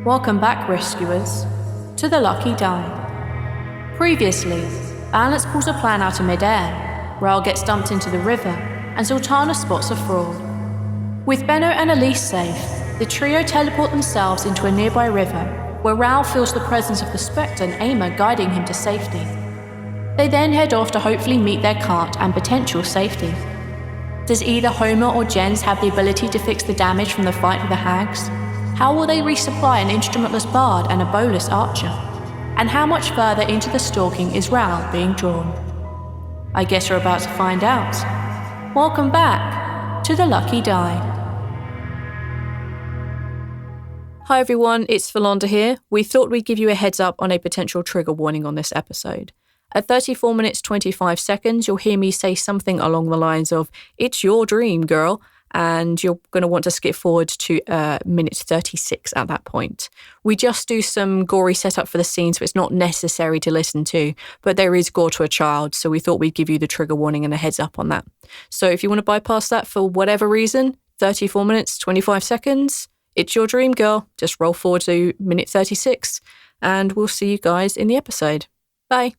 Welcome back, rescuers, to the Lucky Die. Previously, Balance pulls a plan out of midair, Rhal gets dumped into the river, and Zaltanna spots a fraud. With Benno and Elise safe, the trio teleport themselves into a nearby river, where Rhal feels the presence of the Spectre and Aimer guiding him to safety. They then head off to hopefully meet their cart and potential safety. Does either Homer or Jens have the ability to fix the damage from the fight with the hags? How will they resupply an instrumentless bard and a bowless archer? And how much further into the stalking is Rhal being drawn? I guess you're about to find out. Welcome back to the Lucky Die. Hi everyone, it's Philonda here. We thought we'd give you a heads up on a potential trigger warning on this episode. At 34 minutes 25 seconds, you'll hear me say something along the lines of, "It's your dream, girl," and you're going to want to skip forward to minute 36 at that point. We just do some gory setup for the scene, so it's not necessary to listen to, but there is gore to a child, so we thought we'd give you the trigger warning and a heads up on that. So if you want to bypass that for whatever reason, 34 minutes, 25 seconds, it's your dream, girl. Just roll forward to minute 36, and we'll see you guys in the episode. Bye.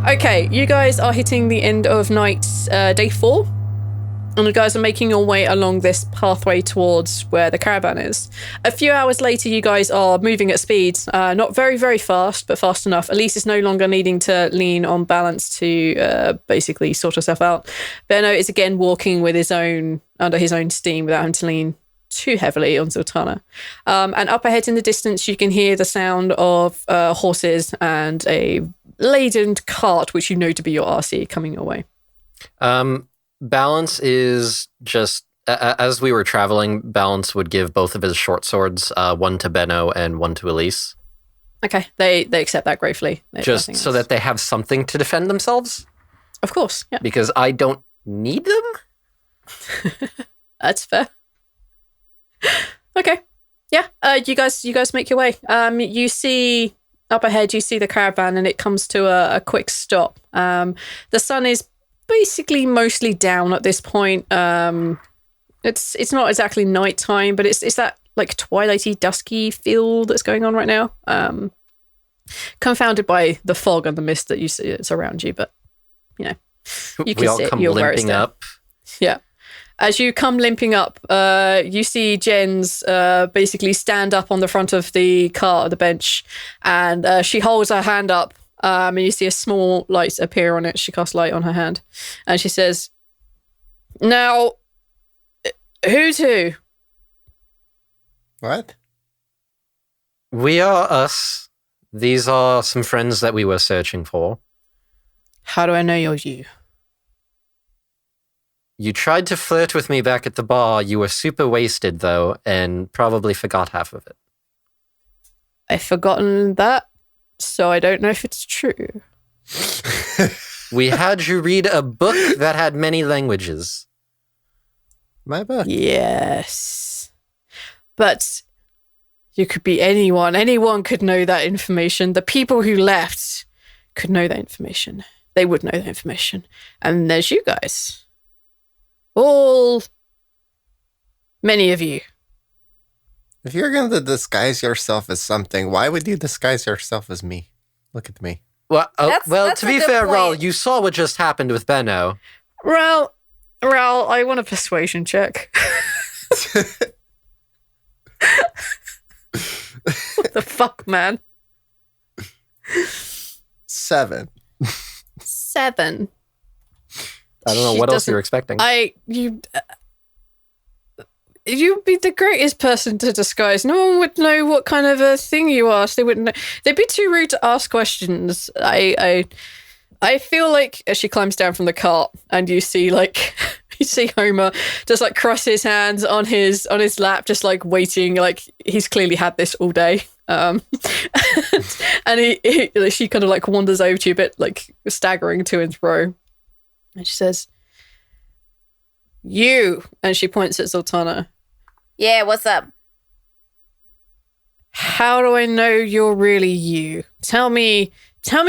Okay, you guys are hitting the end of night day 4, and you guys are making your way along this pathway towards where the caravan is. A few hours later, you guys are moving at speed, not very, very fast, but fast enough. Elise is no longer needing to lean on Balance to basically sort herself out. Benno is again walking with under his own steam without having to lean too heavily on Zaltanna. And up ahead in the distance, you can hear the sound of horses and a laden cart, which you know to be your RC coming your way. Balance is just, as we were traveling, Balance would give both of his short swords, one to Benno and one to Elise. Okay, they accept that gratefully. Just so that they have something to defend themselves? Of course, yeah. Because I don't need them? That's fair. Okay, yeah, you guys make your way. You see up ahead, you see the caravan, and it comes to a quick stop. The sun is basically mostly down at this point. It's not exactly nighttime, but it's that like twilighty, dusky feel that's going on right now. Confounded by the fog and the mist that you see it's around you, but you know, you can we all see it. come You're limping up. Yeah. As you come limping up, you see Jens basically stand up on the front of the cart at the bench, and she holds her hand up, and you see a small light appear on it. She casts light on her hand, and she says, "Now, who's who?" What? We are us. These are some friends that we were searching for. How do I know you're you? You tried to flirt with me back at the bar. You were super wasted, though, and probably forgot half of it. I've forgotten that, so I don't know if it's true. We had you read a book that had many languages. My book. Yes. But you could be anyone. Anyone could know that information. The people who left could know that information. They would know that information. And there's you guys. Many of you. If you're going to disguise yourself as something, why would you disguise yourself as me? Look at me. Well, That's to a be good fair, point. Rhal, you saw what just happened with Benno. Rhal, I want a persuasion check. the fuck, man? 7. 7. I don't know what else you're expecting. You'd be the greatest person to disguise. No one would know what kind of a thing you asked. They wouldn't know. They'd be too rude to ask questions. I feel like as she climbs down from the cart and you see like you see Homer just like cross his hands on his lap, just like waiting, like he's clearly had this all day. And she kind of like wanders over to you a bit, like staggering to and fro. And she says, "You," and she points at Zaltanna. Yeah, what's up? How do I know you're really you? Tell me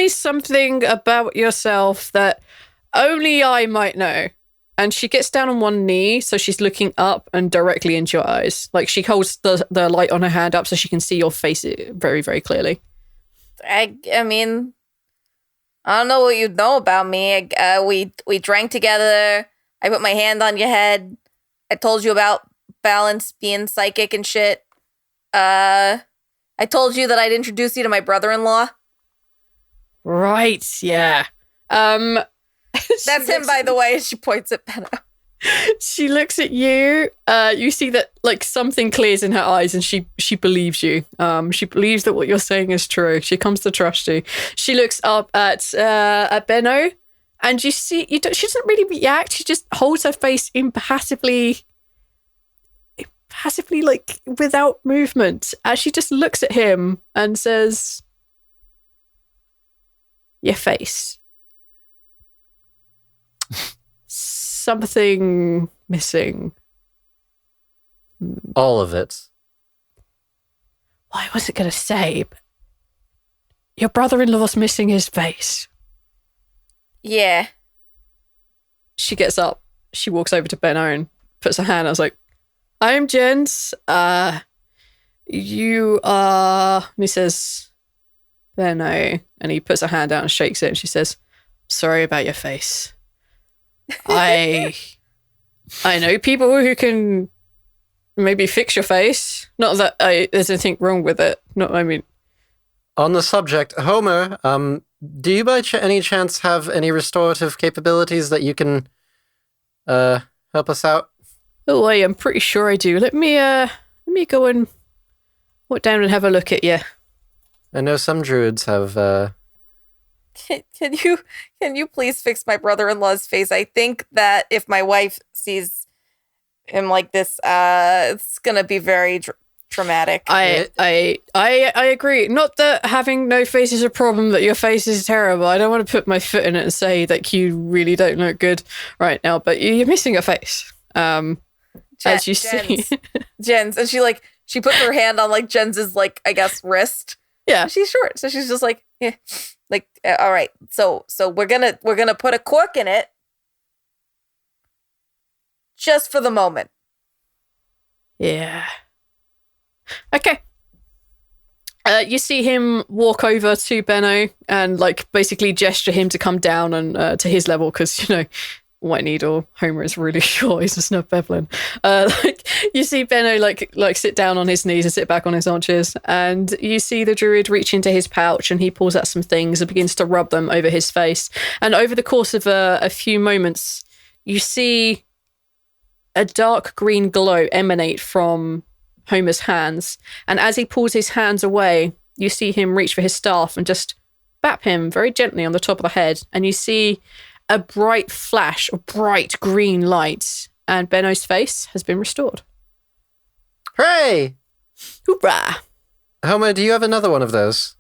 something about yourself that only I might know. And she gets down on one knee, so she's looking up and directly into your eyes. Like she holds the light on her hand up so she can see your face very, very clearly. I mean, I don't know what you know about me. We drank together. I put my hand on your head. I told you about Balance being psychic and shit. I told you that I'd introduce you to my brother-in-law. Right, yeah. That's him, by the way. She points at Benno. She looks at you. You see that like something clears in her eyes, and she believes you. She believes that what you're saying is true. She comes to trust you. She looks up at Benno, and you see she doesn't really react. She just holds her face impassively, like without movement, as she just looks at him and says, "Your face." Something missing. All of it. Well, I wasn't going to say, but your brother-in-law's missing his face. Yeah. She gets up. She walks over to Benno and puts her hand. I was like, "I'm Jens. You are..." And he says, "Benno." And he puts her hand out and shakes it. And she says, "Sorry about your face. I know people who can maybe fix your face. Not that there's anything wrong with it. No, I mean..." On the subject, Homer, do you by any chance have any restorative capabilities that you can help us out? Oh, I'm pretty sure I do. Let me go and walk down and have a look at you. I know some druids have... Can you please fix my brother-in-law's face? I think that if my wife sees him like this, it's gonna be very traumatic. I agree. Not that having no face is a problem, that your face is terrible. I don't want to put my foot in it and say that you really don't look good right now, but you're missing a face. As you see. Jen's, and she puts her hand on like Jens's like, I guess, wrist. Yeah. She's short, so she's just like, yeah. Like, all right, so we're gonna put a cork in it just for the moment. Yeah. Okay. You see him walk over to Benno and like basically gesture him to come down and to his level, because White Needle, Homer is really short. He's a snub Bevelin. Like you see Benno like sit down on his knees and sit back on his haunches, and you see the druid reach into his pouch and he pulls out some things and begins to rub them over his face. And over the course of a few moments, you see a dark green glow emanate from Homer's hands. And as he pulls his hands away, you see him reach for his staff and just bap him very gently on the top of the head. And you see a bright flash of bright green light, and Benno's face has been restored. Hooray! Hoorah! Homer, do you have another one of those?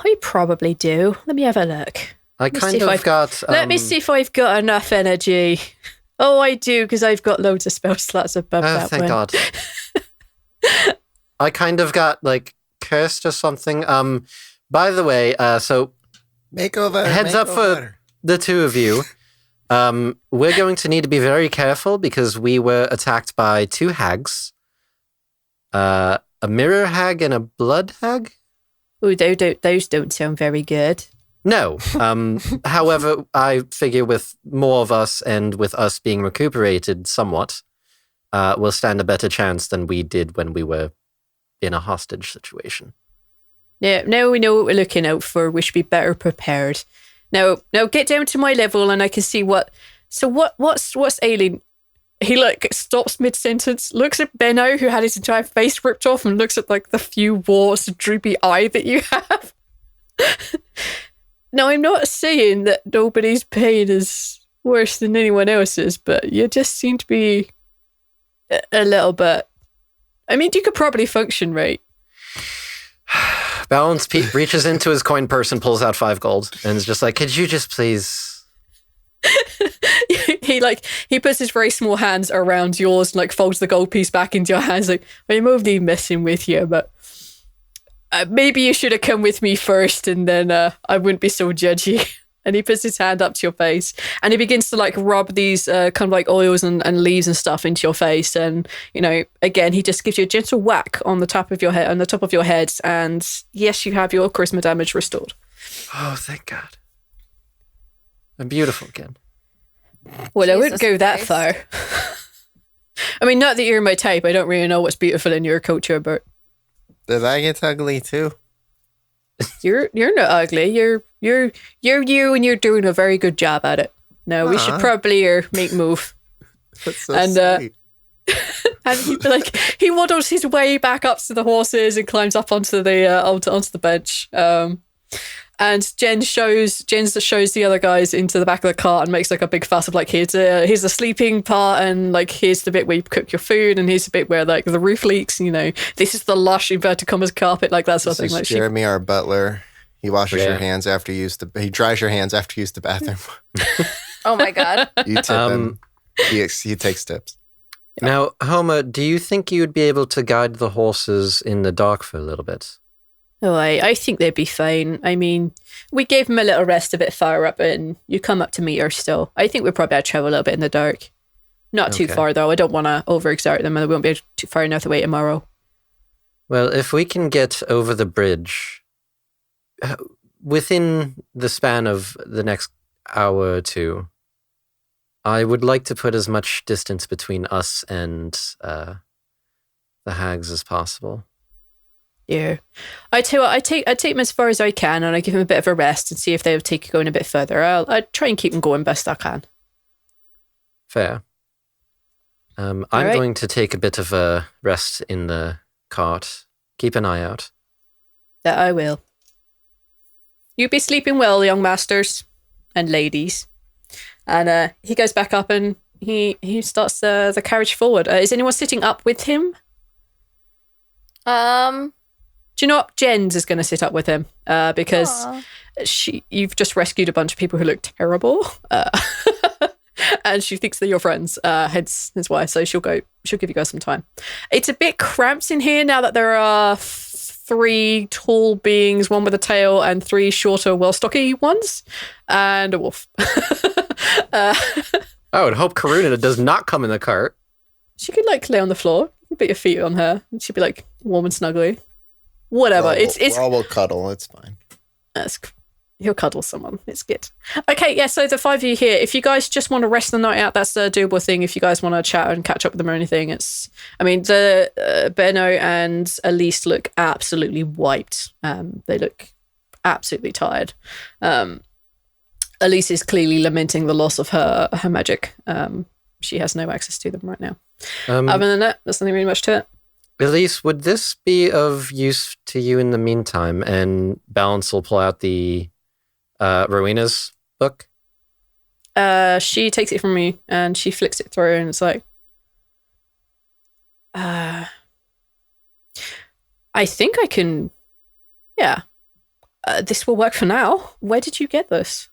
We probably do. Let me have a look. I kind of got... Let me see if I've got enough energy. Oh, I do, because I've got loads of spell slots above that thank one. God. I kind of got, like, cursed or something. By the way, so... Heads up for the two of you. We're going to need to be very careful because we were attacked by 2 hags. A mirror hag and a blood hag? Oh, those don't sound very good. No. However, I figure with more of us and with us being recuperated somewhat, we'll stand a better chance than we did when we were in a hostage situation. Yeah, now we know what we're looking out for. We should be better prepared. Now get down to my level and I can see what... So what's ailing? He like stops mid-sentence, looks at Benno, who had his entire face ripped off, and looks at like the few warts, droopy eye that you have. Now, I'm not saying that nobody's pain is worse than anyone else's, but you just seem to be a little bit... I mean, you could probably function, right? Balance Pete reaches into his coin purse and pulls out 5 gold and is just like, could you just please... he puts his very small hands around yours and like folds the gold piece back into your hands like, I'm only messing with you, but maybe you should have come with me first and then I wouldn't be so judgy. And he puts his hand up to your face and he begins to like rub these kind of like oils and leaves and stuff into your face. And, you know, again, he just gives you a gentle whack on the top of your head, and yes, you have your charisma damage restored. Oh, thank God. I'm beautiful again. Well, I wouldn't Jesus go that Christ. far. I mean, not that you're my type. I don't really know what's beautiful in your culture, but Did I get ugly too? you're not ugly. You're you, and you're doing a very good job at it. No, we should probably make move. That's so And, sweet. And he waddles his way back up to the horses and climbs up onto the bench. And Jen shows the other guys into the back of the cart and makes like a big fuss of like, here's the sleeping part, and like here's the bit where you cook your food, and here's the bit where like the roof leaks, you know, this is the lush inverted commas carpet, like that sort of This thing. is Like Jeremy, our butler. He washes Yeah. your hands after you use he dries your hands after you use the bathroom. Oh my God. You tip him. He takes tips. Now, Homer, do you think you'd be able to guide the horses in the dark for a little bit? Oh, I think they'd be fine. I mean, we gave them a little rest a bit far up, and you come up to meet her still. I think we'd probably have to travel a little bit in the dark. Not too Okay. far, though. I don't want to overexert them, and they won't be too far enough away tomorrow. Well, if we can get over the bridge within the span of the next hour or two, I would like to put as much distance between us and the hags as possible. Yeah. I tell you what, I take them as far as I can, and I give them a bit of a rest and see if they would take you going a bit further. I try and keep them going best I can. Fair. I'm right. going to take a bit of a rest in the cart. Keep an eye out. That I will. You be sleeping well, young masters and ladies. And he goes back up and he starts the carriage forward. Is anyone sitting up with him? Do you know what? Jens is going to sit up with him because Aw. you've just rescued a bunch of people who look terrible, and she thinks they're your friends. Hence why. So she'll give you guys some time. It's a bit cramped in here now that there are 3 tall beings, one with a tail, and 3 shorter, well-stocky ones, and a wolf. I would hope Karuna does not come in the cart. She could like lay on the floor. You put your feet on her, and she'd be like warm and snuggly. Whatever. It's we'll cuddle. It's fine. he'll cuddle someone. It's good. Okay, yeah. So the 5 of you here, if you guys just want to rest the night out, that's a doable thing. If you guys want to chat and catch up with them or anything, I mean, the Benno and Elise look absolutely wiped. They look absolutely tired. Elise is clearly lamenting the loss of her magic. She has no access to them right now. Other than that, there's nothing really much to it. Elise, would this be of use to you in the meantime? And Balance will pull out the Rowena's book. She takes it from me and she flicks it through, and it's like, I think I can, yeah. This will work for now. Where did you get this?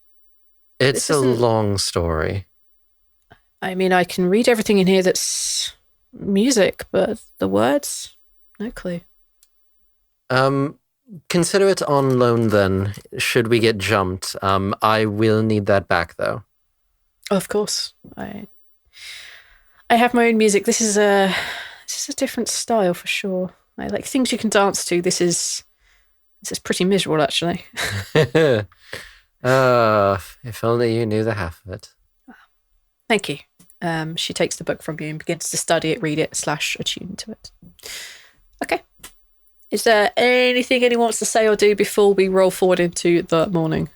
It's a long story. I mean, I can read everything in here that's music, but the words, no clue. Consider it on loan then, should we get jumped. I will need that back though. Of course. I have my own music. This is a different style for sure. I like things you can dance to. This is pretty miserable, actually. If only you knew the half of it. Thank you. She takes the book from you and begins to study it, read it, / attune to it. Okay. Is there anything anyone wants to say or do before we roll forward into the morning?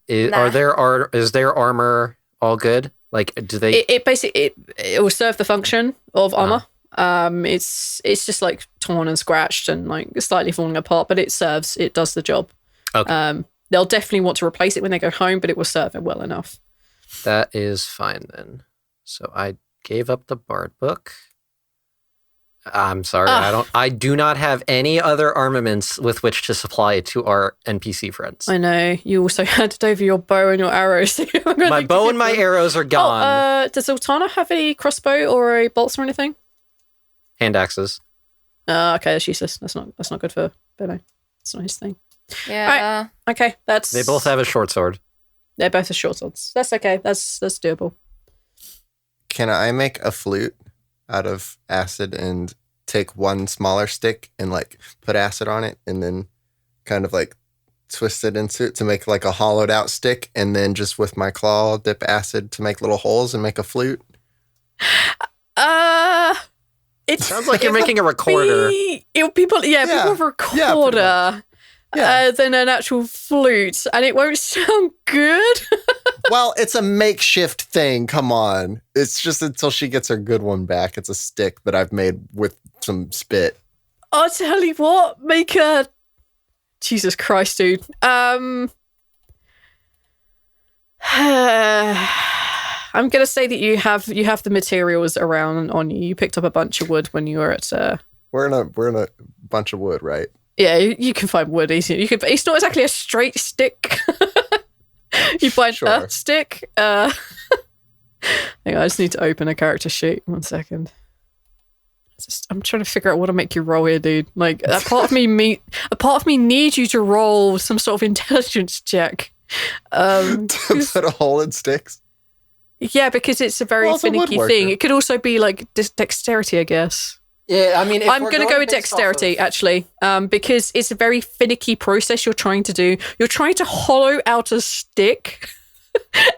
Is their armor all good? Like, do they? It basically it will serve the function of armor. It's just like torn and scratched and like slightly falling apart, but it does the job. Okay. They'll definitely want to replace it when they go home, but it will serve it well enough. That is fine then. So I gave up the bard book. I'm sorry, I do not have any other armaments with which to supply to our NPC friends. I know. You also handed over your bow and your arrows. My bow and my arrows are gone. Does Zaltanna have a crossbow or a bolts or anything? Hand axes. Okay, that's useless. That's not good for Benno. That's not his thing. Yeah. Right. Okay, that's... They both have a short sword. They're both a short swords. That's okay. That's doable. Can I make a flute out of acid and take one smaller stick and like put acid on it and then kind of like twist it into it to make like a hollowed out stick and then just with my claw dip acid to make little holes and make a flute? It sounds like you're making a recorder. People have a recorder than an actual flute, and it won't sound good. Well, it's a makeshift thing. Come on. It's just until she gets her good one back. It's a stick that I've made with some spit. I'll tell you what, make a... Jesus Christ, dude. I'm going to say that you have the materials around on you. You picked up a bunch of wood when you were at... We're in a bunch of wood, right? Yeah, you can find wood easy. It's not exactly a straight stick. You find a stick. Hang on, I just need to open a character sheet. 1 second. I'm trying to figure out what to make you roll here, dude. Like, a part of me needs you to roll some sort of intelligence check. To put a hole in sticks? Yeah, because it's a very finicky thing. It could also be like dexterity, I guess. Yeah, I mean, I'm going to go with dexterity, actually, because it's a very finicky process you're trying to do. You're trying to hollow out a stick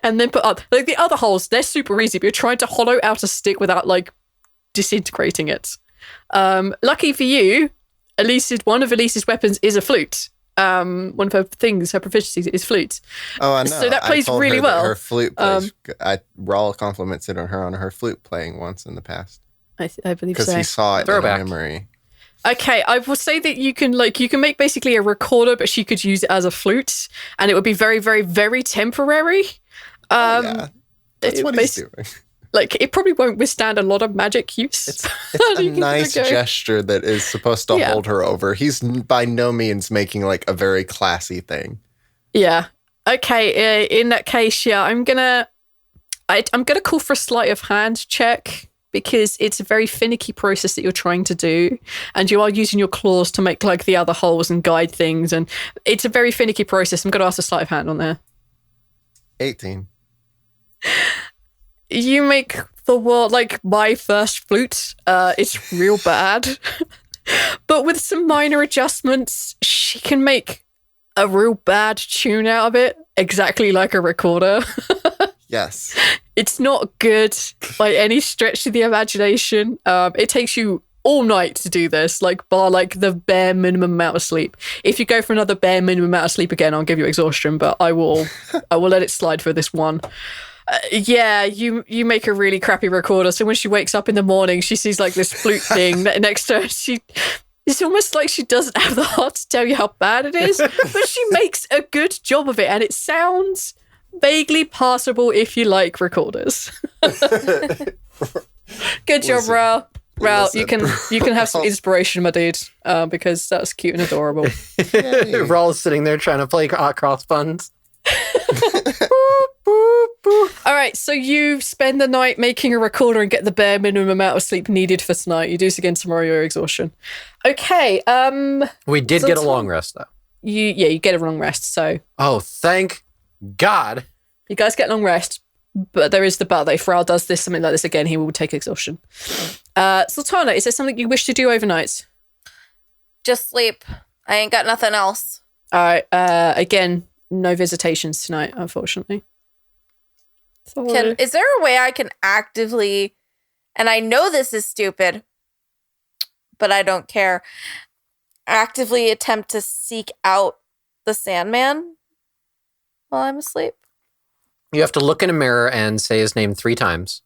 and then put up... Like, the other holes, they're super easy, but you're trying to hollow out a stick without, like, disintegrating it. Lucky for you, one of Elise's weapons is a flute. One of her proficiencies is flute. Oh, I know. So that plays really well. Her flute plays... Rhal compliments it on her flute playing once in the past. I believe so. Because he saw it in memory. Okay, I will say that you can make basically a recorder, but she could use it as a flute, and it would be very, very, very temporary. That's what he's doing. Like, it probably won't withstand a lot of magic use. It's a nice gesture that is supposed to hold her over. He's by no means making like a very classy thing. Yeah. Okay. In that case, I'm gonna call for a sleight of hand check, because it's a very finicky process that you're trying to do, and you are using your claws to make like the other holes and guide things, and it's a very finicky process. I'm going to ask a sleight of hand on there. 18. You make my first flute. It's real bad, but with some minor adjustments, she can make a real bad tune out of it, exactly like a recorder. Yes. It's not good by any stretch of the imagination. It takes you all night to do this, bar the bare minimum amount of sleep. If you go for another bare minimum amount of sleep again, I'll give you exhaustion, but I will let it slide for this one. You make a really crappy recorder. So when she wakes up in the morning, she sees this flute thing next to her. It's almost like she doesn't have the heart to tell you how bad it is, but she makes a good job of it, and it sounds vaguely passable if you like recorders. Good job, Rhal. Rhal, you can have some inspiration, my dude, because that's cute and adorable. Rhal is sitting there trying to play cross buns. All right, so you spend the night making a recorder and get the bare minimum amount of sleep needed for tonight. You do this again tomorrow, your exhaustion. Okay. We did get a long rest, though. You get a long rest, so... Oh, thank God. You guys get long rest, but there is the but. If Rhal does something like this again, he will take exhaustion. Zaltanna, is there something you wish to do overnight? Just sleep. I ain't got nothing else. All right. Again, no visitations tonight, unfortunately. Is there a way I can actively, and I know this is stupid, but I don't care. Actively attempt to seek out the Sandman while I'm asleep. You have to look in a mirror and say his name 3 times.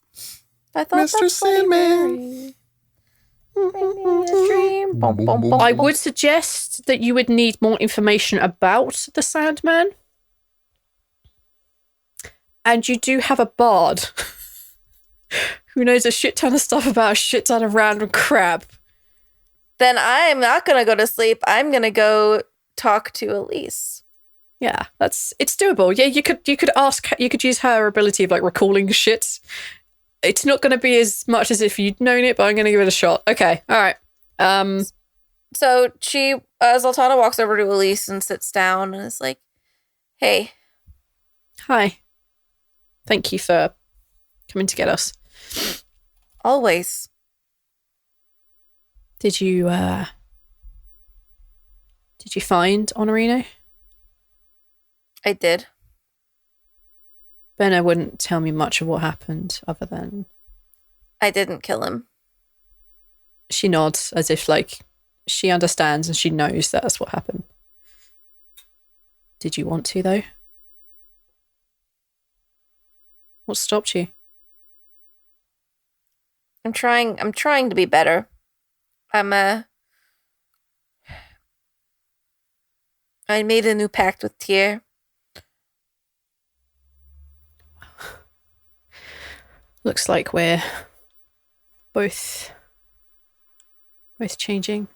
I thought Mr. that's Bloody Sandman. Mary. Bring me a dream. Bum, bum, bum, I bum. would suggest that you would need more information about the Sandman. And you do have a bard who knows a shit ton of stuff about a shit ton of random crap. Then I'm not going to go to sleep. I'm going to go talk to Elise. Yeah, it's doable. Yeah, you could use her ability of like recalling shit. It's not going to be as much as if you'd known it, but I'm going to give it a shot. Okay, all right. So Zaltanna walks over to Elise and sits down and is like, "Hey, Hi. Thank you for coming to get us. always." Did you find Honorino? I did. Benno wouldn't tell me much of what happened other than I didn't kill him. she nods as if like she understands and she knows that's what happened. Did you want to though? What stopped you? I'm trying to be better. I made a new pact with Tyr. Looks like we're both changing.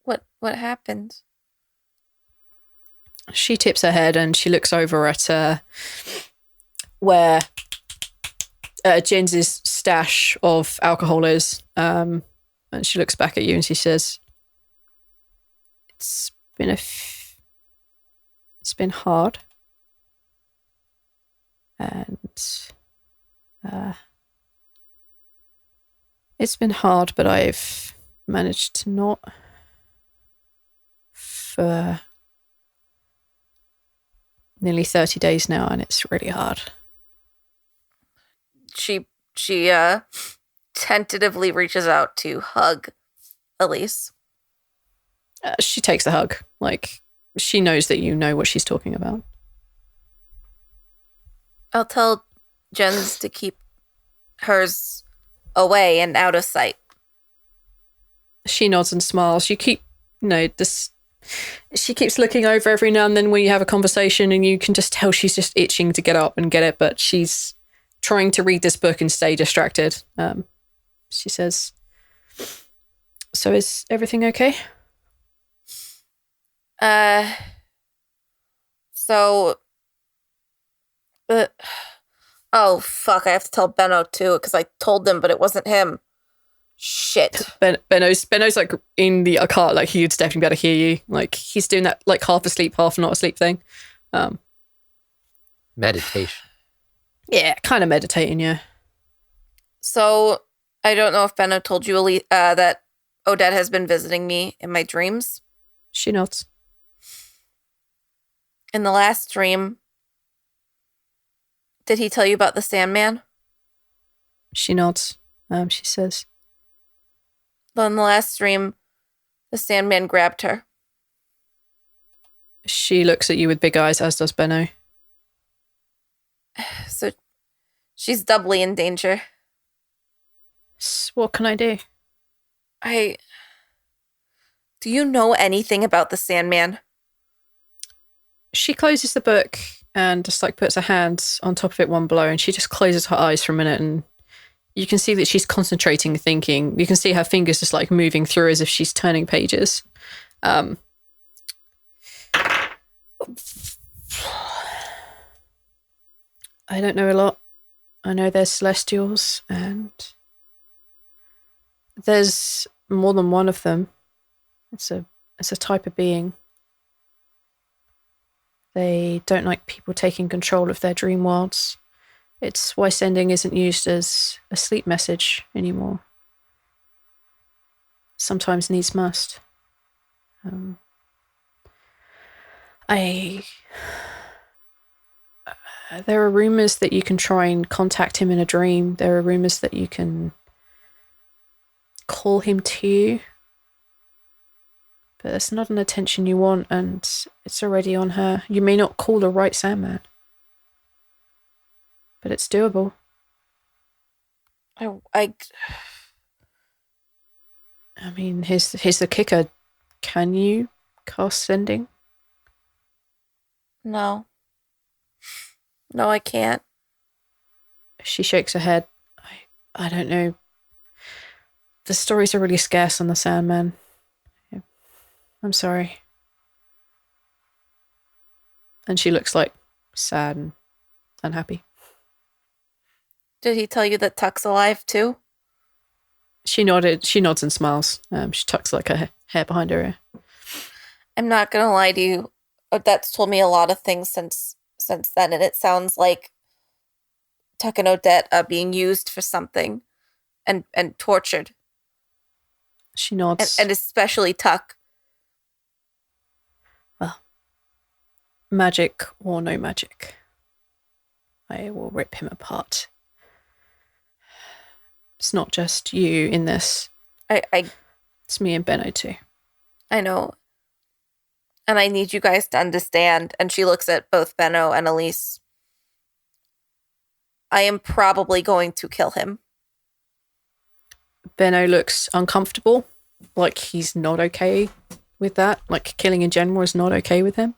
What happened? She tips her head and she looks over at where Jens's stash of alcohol is. And she looks back at you and she says, "It's been hard. And it's been hard, but I've managed to not for nearly 30 days now, and it's really hard." She tentatively reaches out to hug Elise. She takes the hug. Like, she knows that you know what she's talking about. I'll tell Jens to keep hers away and out of sight. She nods and smiles. She keeps looking over every now and then when you have a conversation, and you can just tell she's just itching to get up and get it, but she's trying to read this book and stay distracted. She says, "So is everything okay?" Oh fuck! I have to tell Benno too because I told him, but it wasn't him. Shit. Benno's like in the car, like he'd definitely be able to hear you. Like he's doing that like half asleep, half not asleep thing. Meditation. Yeah, kind of meditating. Yeah. So I don't know if Benno told you that Odette has been visiting me in my dreams. She nods. In the last dream, did he tell you about the Sandman? She nods. She says, Well, in the last dream, the Sandman grabbed her. she looks at you with big eyes, as does Benno. So she's doubly in danger. What can I do? Do you know anything about the Sandman? She closes the book and just like puts her hands on top of it one blow, and she just closes her eyes for a minute, and you can see that she's concentrating, thinking. You can see her fingers just like moving through as if she's turning pages. I don't know a lot. I know there's celestials and there's more than one of them. It's a type of being. They don't like people taking control of their dream worlds. It's why sending isn't used as a sleep message anymore. Sometimes needs must. There are rumors that you can try and contact him in a dream. There are rumors that you can call him to you. But it's not an attention you want, and it's already on her. You may not call the right Sandman, but it's doable. I mean, here's the kicker. Can you cast Sending? No. No, I can't. She shakes her head. I don't know. The stories are really scarce on the Sandman. I'm sorry. And she looks like sad and unhappy. Did he tell you that Tuck's alive too? She nods and smiles. She tucks like her hair behind her ear. I'm not gonna lie to you. Odette's told me a lot of things since then, and it sounds like Tuck and Odette are being used for something and tortured. She nods. And especially Tuck. Well, magic or no magic, I will rip him apart. It's not just you in this. It's me and Benno too. I know. And I need you guys to understand. And she looks at both Benno and Elise. I am probably going to kill him. Benno looks uncomfortable, like he's not okay with that. Like killing in general is not okay with him.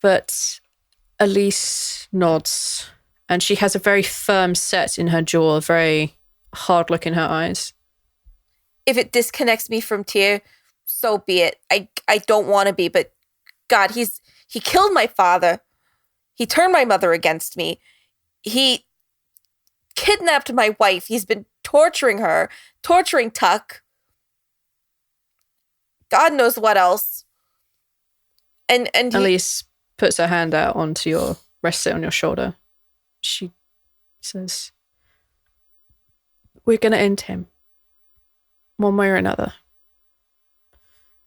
But Elise nods, and she has a very firm set in her jaw, a very hard look in her eyes. If it disconnects me from Tyr, so be it. I don't want to be, but God, he killed my father. He turned my mother against me. He kidnapped my wife. He's been torturing her, torturing Tuck. God knows what else. And Elise puts her hand out onto your, rests it on your shoulder. She says, "We're going to end him, one way or another.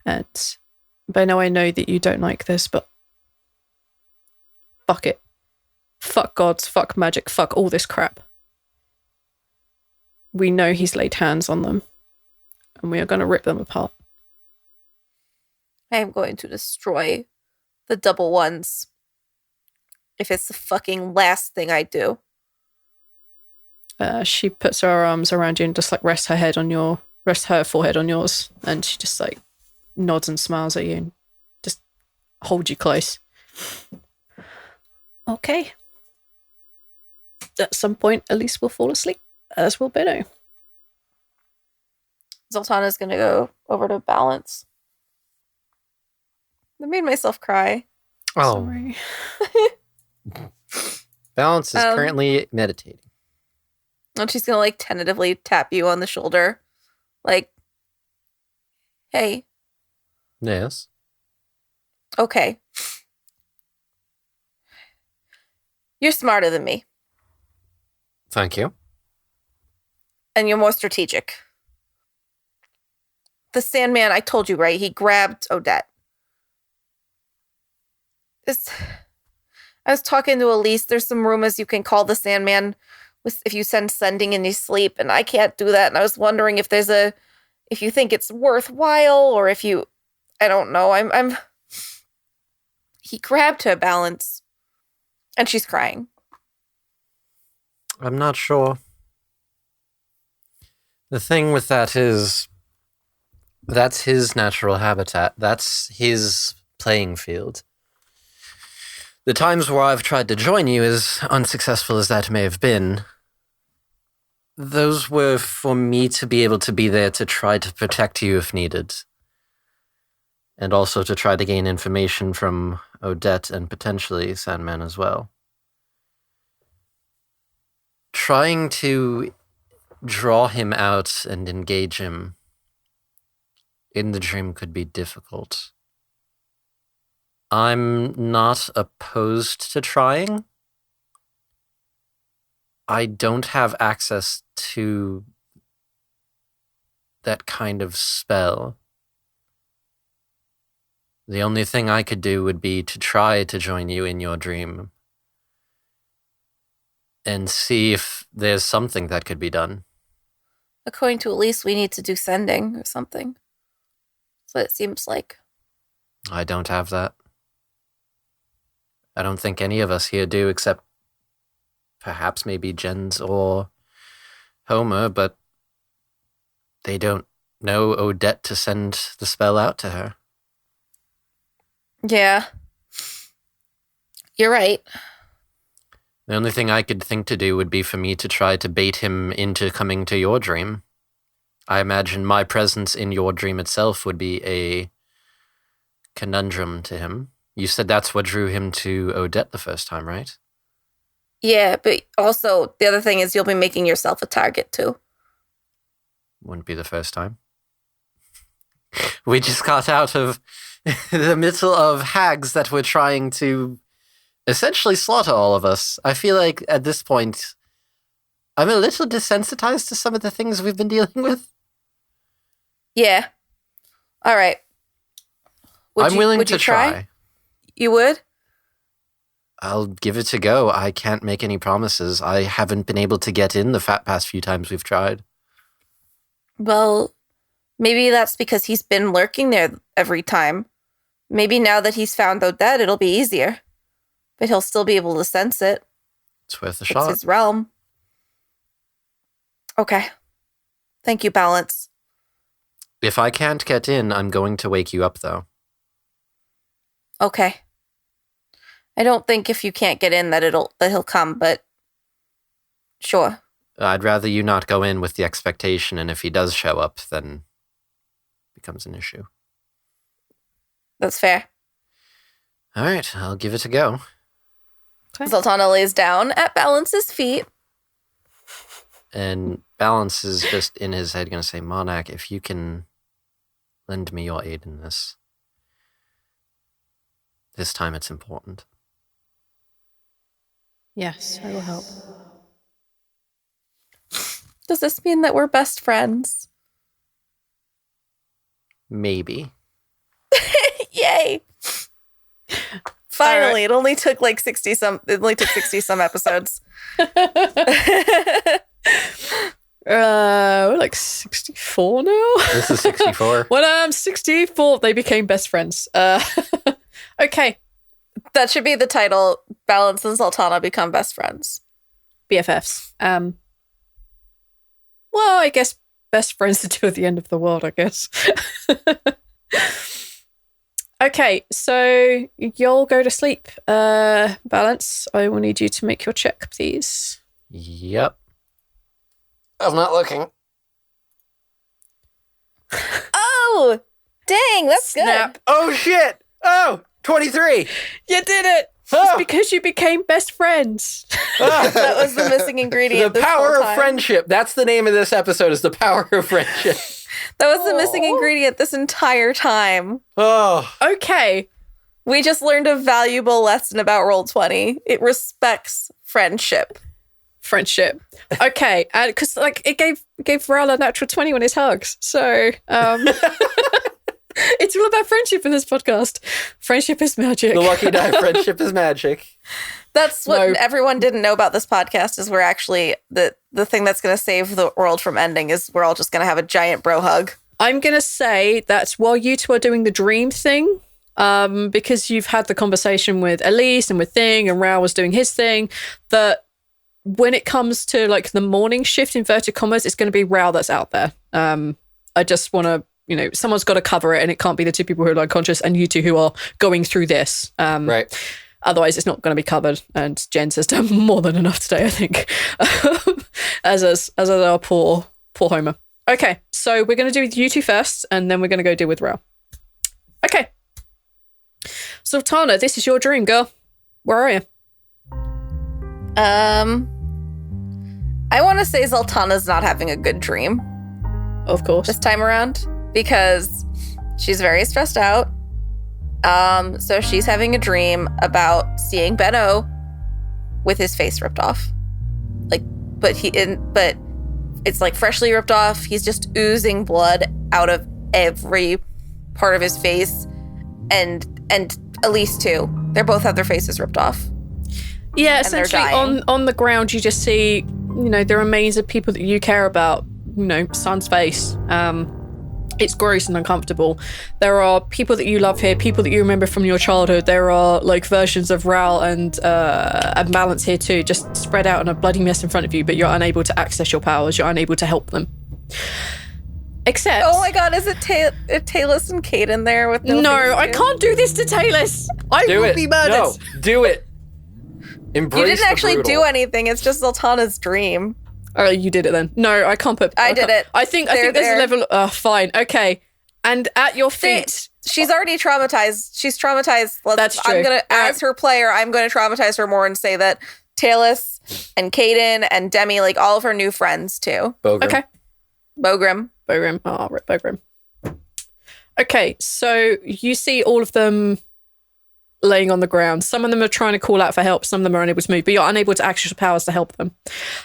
And Benno, I know that you don't like this, but fuck it. Fuck gods, fuck magic, fuck all this crap. We know he's laid hands on them, and we are going to rip them apart. I am going to destroy the double ones if it's the fucking last thing I do." She puts her arms around you and just like rests her forehead on yours, and she just like nods and smiles at you and just holds you close. Okay. At some point, Elise will fall asleep, as will Benno. Zaltanna's gonna go over to Balance. I made myself cry. Oh, Sorry. Balance is currently meditating. And she's gonna like tentatively tap you on the shoulder. Like, hey. Yes. Okay. You're smarter than me. Thank you. And you're more strategic. The Sandman, I told you, right? He grabbed Odette. I was talking to Elise. There's some rumors you can call the Sandman if you send Sending in your sleep, and I can't do that. And I was wondering if you think it's worthwhile, or if you, I don't know. He grabbed her, Balance, and she's crying. I'm not sure. The thing with that is, that's his natural habitat. That's his playing field. The times where I've tried to join you, as unsuccessful as that may have been, those were for me to be able to be there to try to protect you if needed. And also to try to gain information from Odette and potentially Sandman as well. Trying to draw him out and engage him in the dream could be difficult. I'm not opposed to trying. I don't have access to that kind of spell. The only thing I could do would be to try to join you in your dream and see if there's something that could be done. According to Elise, we need to do sending or something. So it seems like. I don't have that. I don't think any of us here do, except perhaps maybe Jens or Homer, but they don't know Odette to send the spell out to her. Yeah. You're right. The only thing I could think to do would be for me to try to bait him into coming to your dream. I imagine my presence in your dream itself would be a conundrum to him. You said that's what drew him to Odette the first time, right? Yeah, but also the other thing is you'll be making yourself a target too. Wouldn't be the first time. We just got out of the middle of hags that were trying to essentially slaughter all of us. I feel like at this point, I'm a little desensitized to some of the things we've been dealing with. Yeah. All right. I'm willing to try. You would? I'll give it a go. I can't make any promises. I haven't been able to get in the past few times we've tried. Well, maybe that's because he's been lurking there every time. Maybe now that he's found Odette, it'll be easier. But he'll still be able to sense it. It's worth a It's shot. his realm. Okay. Thank you, Balance. If I can't get in, I'm going to wake you up, though. Okay. I don't think if you can't get in that he'll come, but sure. I'd rather you not go in with the expectation, and if he does show up, then it becomes an issue. That's fair. All right, I'll give it a go. Okay. Zaltanna lays down at Balance's feet. And Balance is just in his head going to say, Monarch, if you can lend me your aid in this. This time it's important. Yes, I will help. Does this mean that we're best friends? Maybe. Yay! Finally, right. it only took like 60 some episodes. We're like 64 now. This is 64. When I'm 64, they became best friends. Okay, That should be the title. Balance and Zaltanna become best friends. BFFs. Well, I guess best friends to do at the end of the world, I guess. Okay, so you'll go to sleep. Balance, I will need you to make your check, please. Yep. I'm not looking. Oh, dang, that's Snap. good. Oh, shit! Oh, 23! You did it! It's because you became best friends. That was the missing ingredient. The this power whole of time. friendship. That's the name of this episode, is the power of friendship. That was the missing ingredient this entire time. Oh. Okay. We just learned a valuable lesson about Roll20. It respects friendship. Friendship. Okay, and because like it gave Rhal a natural 20 on his hugs. So it's all about friendship in this podcast. Friendship is magic. The lucky die, friendship is magic. That's what everyone didn't know about this podcast is we're actually the thing that's going to save the world from ending is we're all just going to have a giant bro hug. I'm going to say that while you two are doing the dream thing, because you've had the conversation with Elise and with Thing and Rhal was doing his thing, that when it comes to like the morning shift, inverted commas, it's going to be Rhal that's out there. I just want to, someone's got to cover it and it can't be the two people who are unconscious and you two who are going through this. Right. Otherwise, it's not going to be covered. And Jens has done more than enough today, I think, as our poor Homer. Okay, so we're going to do you two first, and then we're going to go deal with Rhal. Okay. Zaltanna, this is your dream, girl. Where are you? I want to say Zaltanna's not having a good dream Of course. this time around because she's very stressed out. So she's having a dream about seeing Benno with his face ripped off. But it's like freshly ripped off. He's just oozing blood out of every part of his face. And Elise too. They both have their faces ripped off. Yeah, and they're essentially dying. on the ground you just see, the remains of people that you care about son's face. It's gross and uncomfortable. There are people that you love here, people that you remember from your childhood. There are like versions of Rhal and Balance here too, just spread out in a bloody mess in front of you, but you're unable to access your powers. You're unable to help them. Except... Oh my god, is it Talus and Caden there with no I can't do this to Talus. I will be murdered. No, do it. Embrace You didn't actually brutal. do anything. It's just Zaltanna's dream. Oh, you did it then. No, I can't put... I did it. I think there's a level... fine. Okay. And at your feet... She's already traumatized. She's traumatized. That's true. I'm gonna, as her player, I'm going to traumatize her more and say that Talus and Caden and Demi, like all of her new friends too. Bogrim. Okay. Bogrim. Oh, rip Bogrim. Okay, so you see all of them laying on the ground. Some of them are trying to call out for help. Some of them are unable to move, but you're unable to access your powers to help them.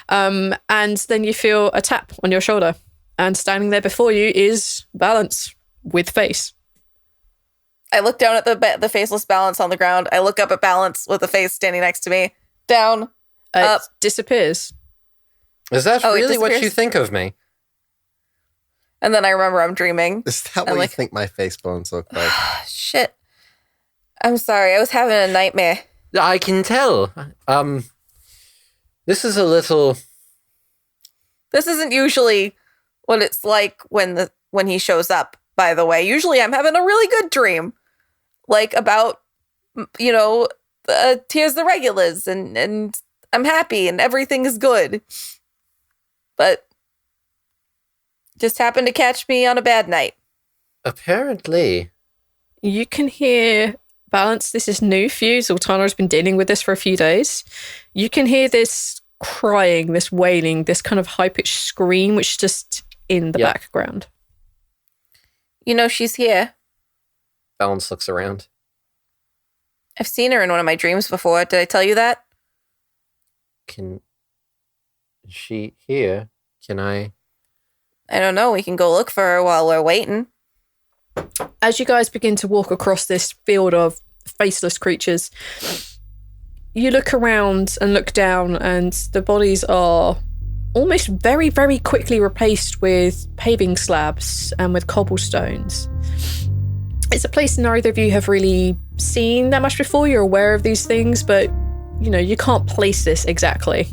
And then you feel a tap on your shoulder. And standing there before you is Balance with face. I look down at the faceless Balance on the ground. I look up at Balance with the face standing next to me. Down. Up. It disappears. Is that Oh, it really what you disappears? think of me? And then I remember I'm dreaming. Is that what I'm you like- think my face bones look like? Shit. I'm sorry. I was having a nightmare. I can tell. This is a little... This isn't usually what it's like when he shows up, by the way. Usually I'm having a really good dream. Like about, here's the regulars and I'm happy and everything is good. But just happened to catch me on a bad night. Apparently. You can hear Balance. This is new for you. Zaltanna has been dealing with this for a few days. You can hear this crying, this wailing, this kind of high-pitched scream, which is just in the background. She's here. Balance looks around. I've seen her in one of my dreams before. Did I tell you that? Can she hear? Can I? I don't know. We can go look for her while we're waiting. As you guys begin to walk across this field of faceless creatures, you look around and look down, and the bodies are almost very, very quickly replaced with paving slabs and with cobblestones. It's a place neither of you have really seen that much before. You're aware of these things, but you can't place this exactly.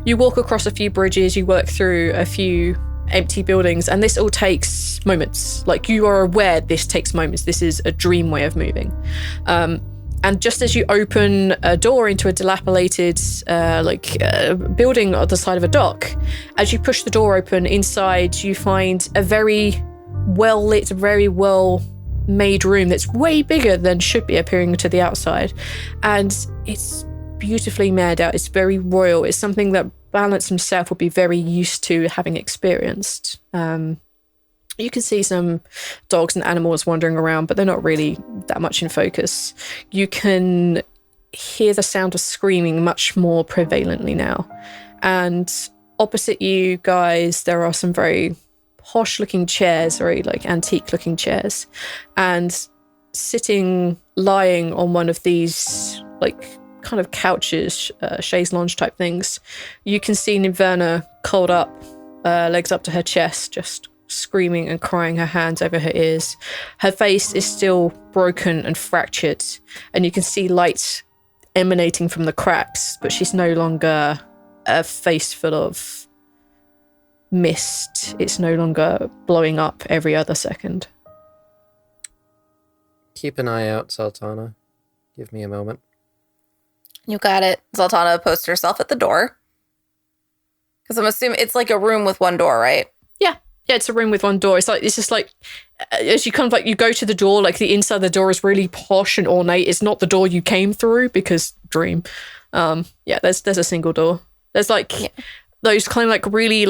You walk across a few bridges, you work through a few empty buildings, and this all takes moments. Like, you are aware this takes moments. This is a dream way of moving. And just as you open a door into a dilapidated building at the side of a dock, as you push the door open, inside you find a very well lit, very well made room that's way bigger than should be appearing to the outside. And it's beautifully made out. It's very royal. It's something that Balance himself would be very used to having experienced. You can see some dogs and animals wandering around, but they're not really that much in focus. You can hear the sound of screaming much more prevalently now. And opposite you guys, there are some very posh-looking chairs, very antique-looking chairs. And lying on one of these kind of couches, chaise lounge type things, you can see Niverna curled up, legs up to her chest, just screaming and crying, her hands over her ears. Her face is still broken and fractured, and you can see light emanating from the cracks, but she's no longer a face full of mist. It's no longer blowing up every other second. Keep an eye out, Zaltanna. Give me a moment. You got it. Zaltanna posts herself at the door. Because I'm assuming it's like a room with one door, right? Yeah, it's a room with one door. It's just as you kind of you go to the door, the inside of the door is really posh and ornate. It's not the door you came through because dream. There's a single door. There's those kind of really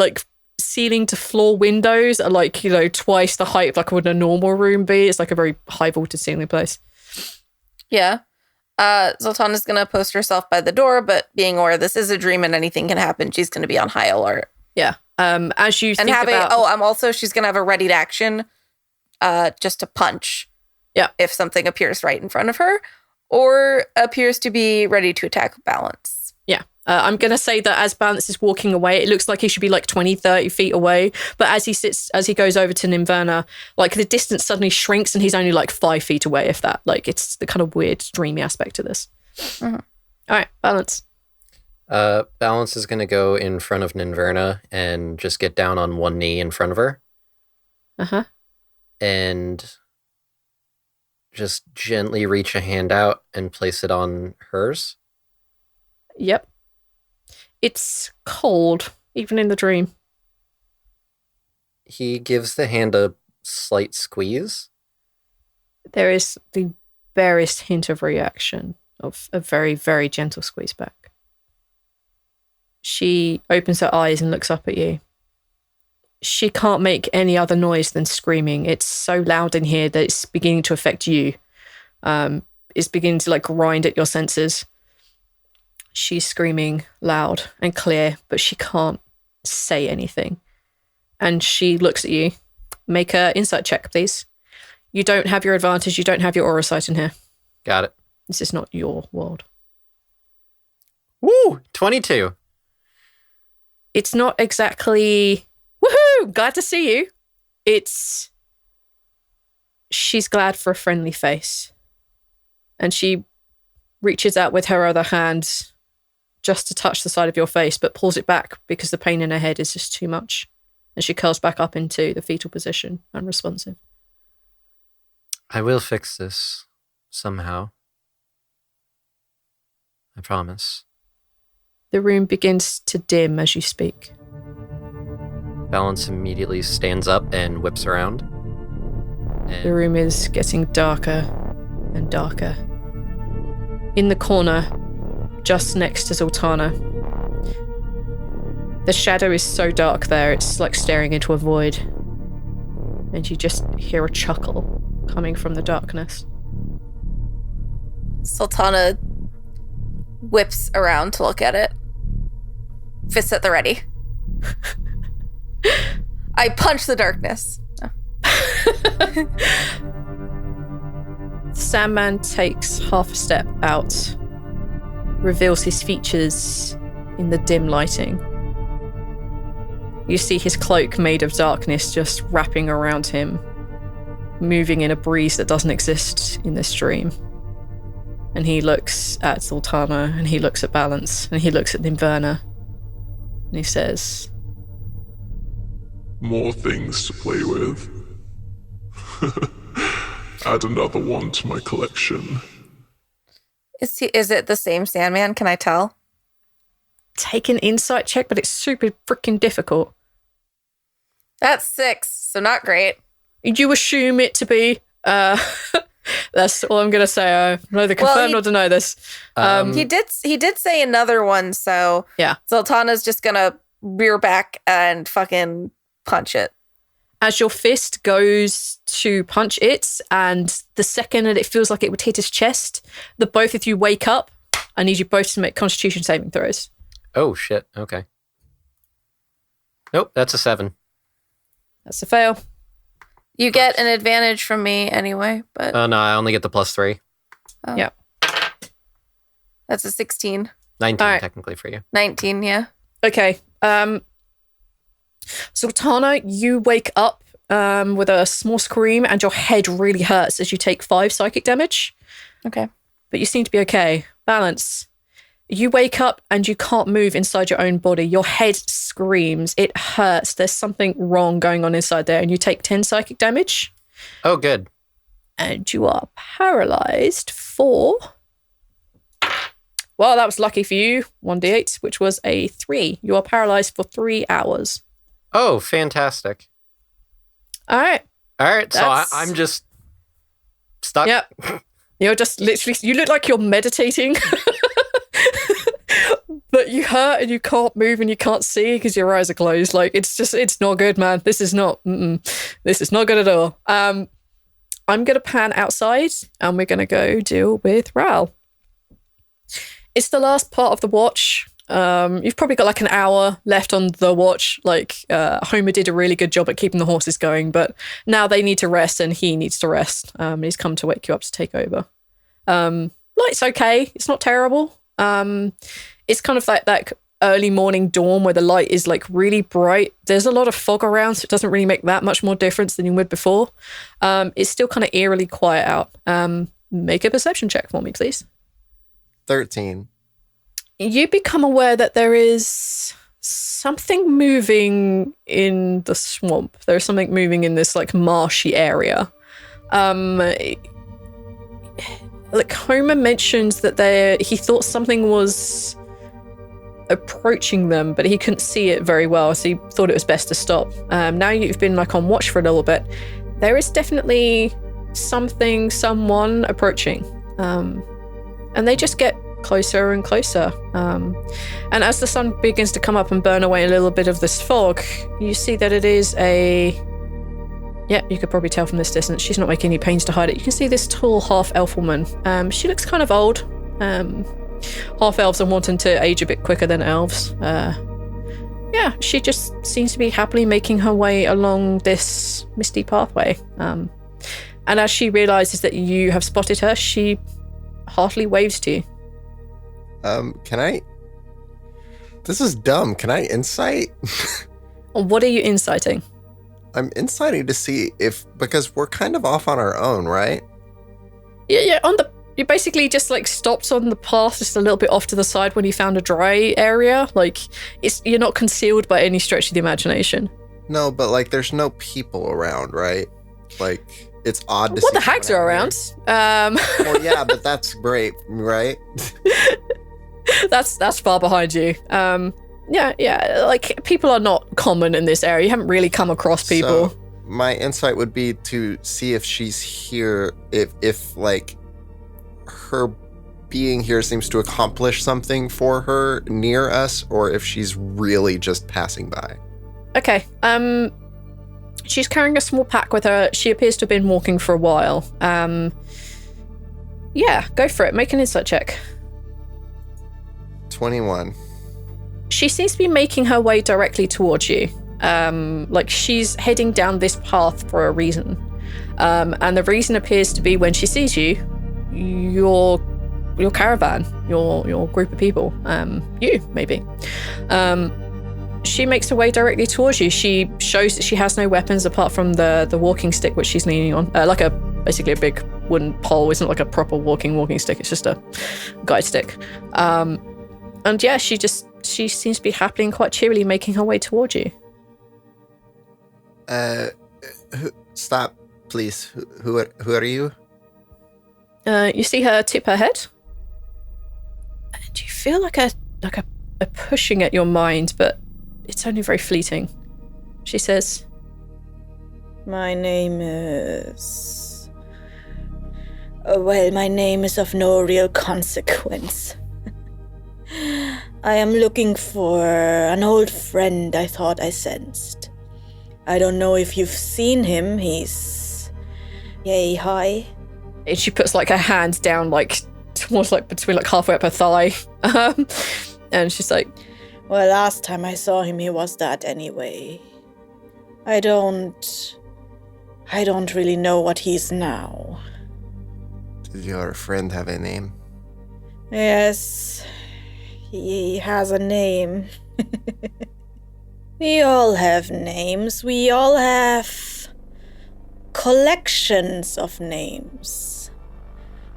ceiling to floor windows are twice the height of what a normal room be. It's a very high vaulted ceiling place. Yeah. Zoltanna's gonna post herself by the door, but being aware this is a dream and anything can happen, she's gonna be on high alert. Yeah. As you think she's gonna have a ready to action, just to punch. Yeah. If something appears right in front of her, or appears to be ready to attack Balance. Yeah. I'm going to say that as Balance is walking away, it looks like he should be like 20, 30 feet away. But as he goes over to Ninverna, like the distance suddenly shrinks and he's only like 5 feet away, if that. Like it's the kind of weird, dreamy aspect to this. Mm-hmm. All right, Balance. Balance is going to go in front of Ninverna and just get down on one knee in front of her. Uh-huh. And just gently reach a hand out and place it on hers. Yep. It's cold, even in the dream. He gives the hand a slight squeeze. There is the barest hint of reaction of a very, very gentle squeeze back. She opens her eyes and looks up at you. She can't make any other noise than screaming. It's so loud in here that it's beginning to affect you. It's beginning to like grind at your senses. She's screaming loud and clear, but she can't say anything. And she looks at you. Make an insight check, please. You don't have your advantage. You don't have your aura sight in here. Got it. This is not your world. Woo! 22. It's not exactly, woohoo, glad to see you. She's glad for a friendly face. And she reaches out with her other hand just to touch the side of your face, but pulls it back because the pain in her head is just too much. And she curls back up into the fetal position, unresponsive. I will fix this somehow. I promise. The room begins to dim as you speak. Balance immediately stands up and whips around. The room is getting darker and darker. In the corner, just next to Zaltanna, the shadow is so dark there, it's like staring into a void. And you just hear a chuckle coming from the darkness. Zaltanna whips around to look at it. Fists at the ready. I punch the darkness. Sandman takes half a step out, reveals his features in the dim lighting. You see his cloak made of darkness just wrapping around him, moving in a breeze that doesn't exist in this dream. And he looks at Zaltanna, and he looks at Balance, and he looks at Ninverna, and he says, "More things to play with. Add another one to my collection." Is it the same Sandman? Can I tell? Take an insight check, but it's super freaking difficult. That's 6, so not great. You assume it to be. That's all I'm going to say. I neither confirm nor deny this. He did say another one, so yeah. Zaltanna's just going to rear back and fucking punch it. As your fist goes to punch it, and the second that it feels like it would hit his chest, the both of you wake up. I need you both to make Constitution saving throws. Oh, shit. Okay. Nope, that's a 7. That's a fail. You get an advantage from me anyway, but... Oh, no, I only get the +3. Oh. Yeah. That's a 16. 19, right. Technically, for you. 19, yeah. Okay. Zaltanna, you wake up with a small scream and your head really hurts as you take 5 psychic damage. Okay. But you seem to be okay. Balance. You wake up and you can't move inside your own body. Your head screams. It hurts. There's something wrong going on inside there. And you take 10 psychic damage. Oh, good. And you are paralyzed for... Well, that was lucky for you. 1d8, which was a 3. You are paralyzed for 3 hours. Oh, fantastic. All right. So I'm just stuck. Yep. You're just literally... You look like you're meditating. But you hurt and you can't move and you can't see because your eyes are closed. Like, it's not good, man. This is not good at all. I'm going to pan outside and we're going to go deal with Rhal. It's the last part of the watch. You've probably got like an hour left on the watch. Like, Homer did a really good job at keeping the horses going, but now they need to rest and he needs to rest. He's come to wake you up to take over. Like, it's okay. It's not terrible. it's kind of like that early morning dawn where the light is like really bright. There's a lot of fog around, so it doesn't really make that much more difference than you would before. It's still kind of eerily quiet out. Make a perception check for me, please. 13. You become aware that there is something moving in the swamp. There's something moving in this like marshy area. Like Homer mentions that he thought something was approaching them, but he couldn't see it very well, so he thought it was best to stop. Now you've been like on watch for a little bit. There is definitely someone approaching, and they just get closer and closer. And as the sun begins to come up and burn away a little bit of this fog, you see that it is you could probably tell from this distance, she's not making any pains to hide it. You can see this tall half-elf woman. She looks kind of old. Half-elves are wanting to age a bit quicker than elves. She just seems to be happily making her way along this misty pathway. And as she realizes that you have spotted her, she heartily waves to you. Can I... This is dumb. Can I insight? What are you inciting? I'm inciting to see because we're kind of off on our own, right? Yeah, you basically just like stopped on the path just a little bit off to the side when you found a dry area. Like you're not concealed by any stretch of the imagination. No, but like there's no people around, right? Like it's odd to see. Well, the hags are around. Well, yeah, but that's great, right? That's far behind you. Yeah, like people are not common in this area. You haven't really come across people. So my insight would be to see if she's here, if like her being here seems to accomplish something for her near us, or if she's really just passing by. Okay. She's carrying a small pack with her. She appears to have been walking for a while. Yeah, go for it. Make an insight check. 21. She seems to be making her way directly towards you. Like she's heading down this path for a reason. And the reason appears to be when she sees you, your caravan, your group of people, you maybe. She makes her way directly towards you. She shows that she has no weapons apart from the walking stick which she's leaning on, basically a big wooden pole. It's not like a proper walking stick. It's just a guide stick. And yeah, she seems to be happily and quite cheerily making her way towards you. Stop, please. Who are you? You see her tip her head, and you feel like a pushing at your mind, but it's only very fleeting. She says, My name is of no real consequence. I am looking for an old friend I thought I sensed. I don't know if you've seen him. He's yay high. And she puts like her hand down, like towards like between like halfway up her thigh, and she's like, Well, last time I saw him, he was that anyway. I don't really know what he's now. Does your friend have a name? Yes, he has a name. We all have names. We all have collections of names.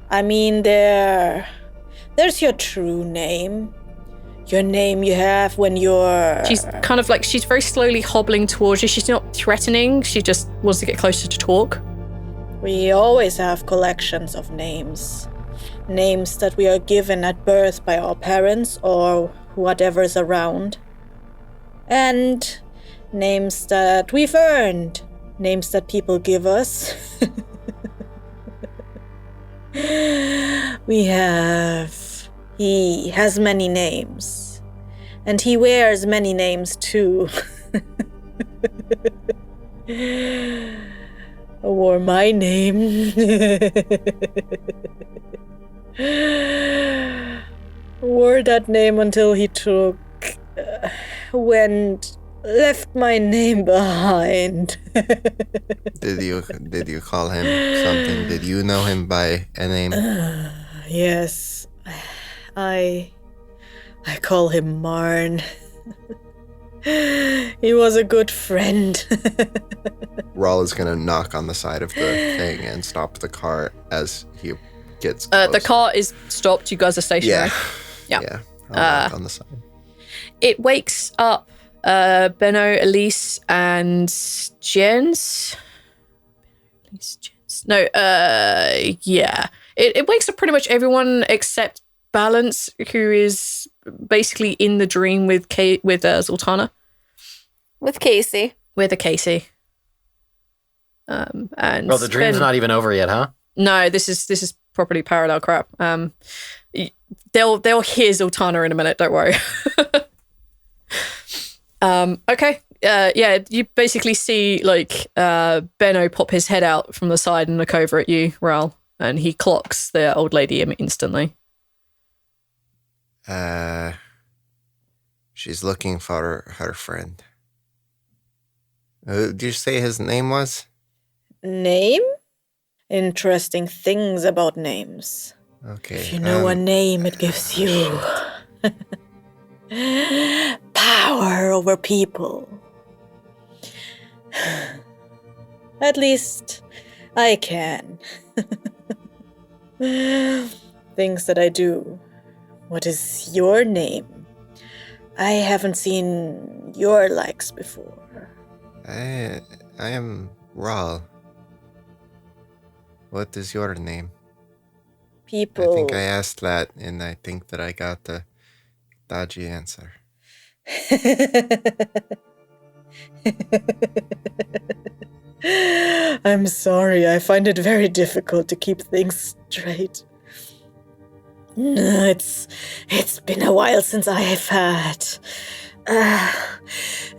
I mean, there's your true name. Your name you have when you're... She's kind of like, she's very slowly hobbling towards you. She's not threatening. She just wants to get closer to talk. We always have collections of names. Names that we are given at birth by our parents or whatever's around. And names that we've earned. Names that people give us. He has many names. And he wears many names too. I wore my name. Wore that name until he left my name behind. Did you call him something? Did you know him by a name? Yes. I I call him Marn. He was a good friend. Rhal is going to knock on the side of the thing and stop the cart as he gets the cart is stopped. You guys are stationary. Yeah. I'll knock on the side. It wakes up Benno, Elise, and Jens. No, yeah. It wakes up pretty much everyone except Balance, who is basically in the dream with Zaltanna. With Casey. With a Casey. And well, the dream's not even over yet, huh? No, this is properly parallel crap. They'll hear Zaltanna in a minute. Don't worry. Okay. Yeah, you basically see like Benno pop his head out from the side and look over at you, Rhal, and he clocks the old lady instantly. She's looking for her friend. Did you say his name was? Name? Interesting things about names. Okay. If you know a name, it gives you power over people. At least I can. Things that I do. What is your name? I haven't seen your likes before. I am Rhal. What is your name? People. I think I asked that, and I think that I got the dodgy answer. I'm sorry, I find it very difficult to keep things straight. It's been a while since I've had...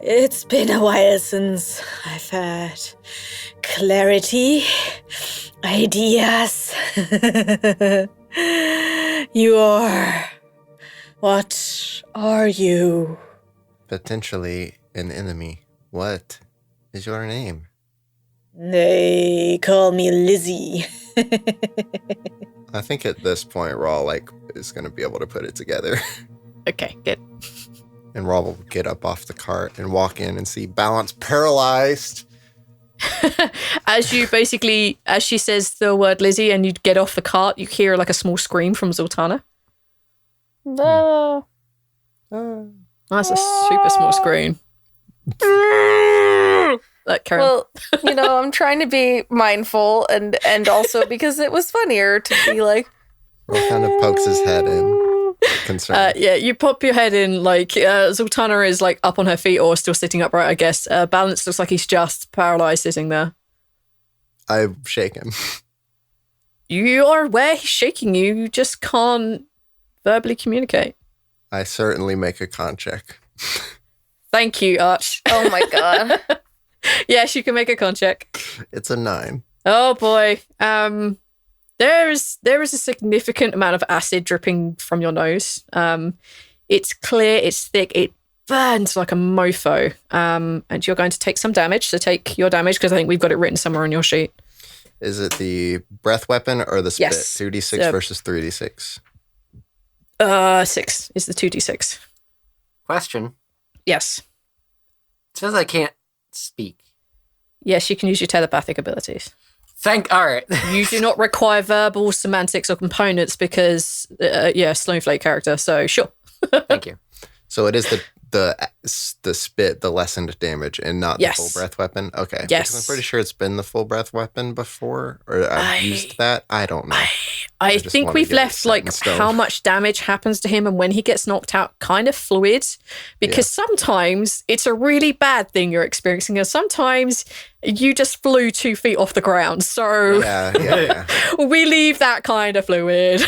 it's been a while since I've had clarity, ideas. What are you? Potentially an enemy. What is your name? They call me Lizzie. I think at this point, Rhal is going to be able to put it together. Okay, good. And Rhal will get up off the cart and walk in and see Balance paralyzed. As she says the word Lizzie and you get off the cart, you hear like a small scream from Zaltanna. No. That's a super small scream. Well, I'm trying to be mindful and also because it was funnier to be like... Rhal kind of pokes his head in. Concerned. Yeah, you pop your head in, Zaltanna is up on her feet or still sitting upright, I guess. Balance looks like he's just paralyzed sitting there. I shake him. You are aware he's shaking you. You just can't verbally communicate. I certainly make a con check. Thank you, Arch. Oh my god. Yes, you can make a con check. It's a 9. Oh boy. There is a significant amount of acid dripping from your nose. It's clear, it's thick, it burns like a mofo. And you're going to take some damage. So take your damage because I think we've got it written somewhere on your sheet. Is it the breath weapon or the spit? Yes. 2d6 versus 3d6. 6 is the 2d6. Question. Yes. It says I can't speak. Yes, you can use your telepathic abilities. All right. You do not require verbal, semantics, or components because, Snowflake character, so sure. Thank you. So it is the spit, the lessened damage, and not the full breath weapon? Okay. Yes. Because I'm pretty sure it's been the full breath weapon before, or I've used that. I don't know. I think we've left how much damage happens to him and when he gets knocked out kind of fluid because sometimes it's a really bad thing you're experiencing and sometimes you just flew 2 feet off the ground. So yeah. we leave that kind of fluid.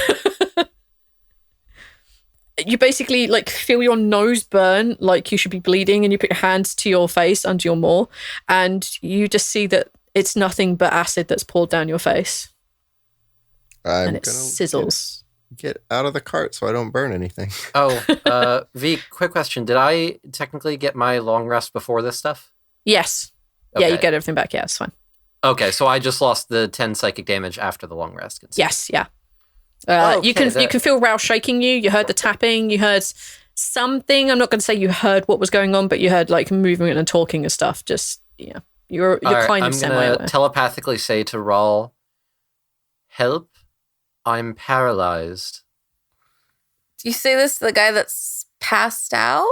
You basically feel your nose burn like you should be bleeding and you put your hands to your face under your maw and you just see that it's nothing but acid that's poured down your face. And it sizzles. Get out of the cart so I don't burn anything. Oh, V, quick question. Did I technically get my long rest before this stuff? Yes. Okay. Yeah, you get everything back. Yeah, it's fine. Okay, so I just lost the 10 psychic damage after the long rest. Yes, yeah. Okay, you can feel Rhal shaking you. You heard the tapping. You heard something. I'm not going to say you heard what was going on, but you heard like movement and talking and stuff. Just, yeah, you're All kind right, of I'm semi-aware. gonna telepathically say to Rhal, "Help! I'm paralyzed." Do you say this to the guy that's passed out?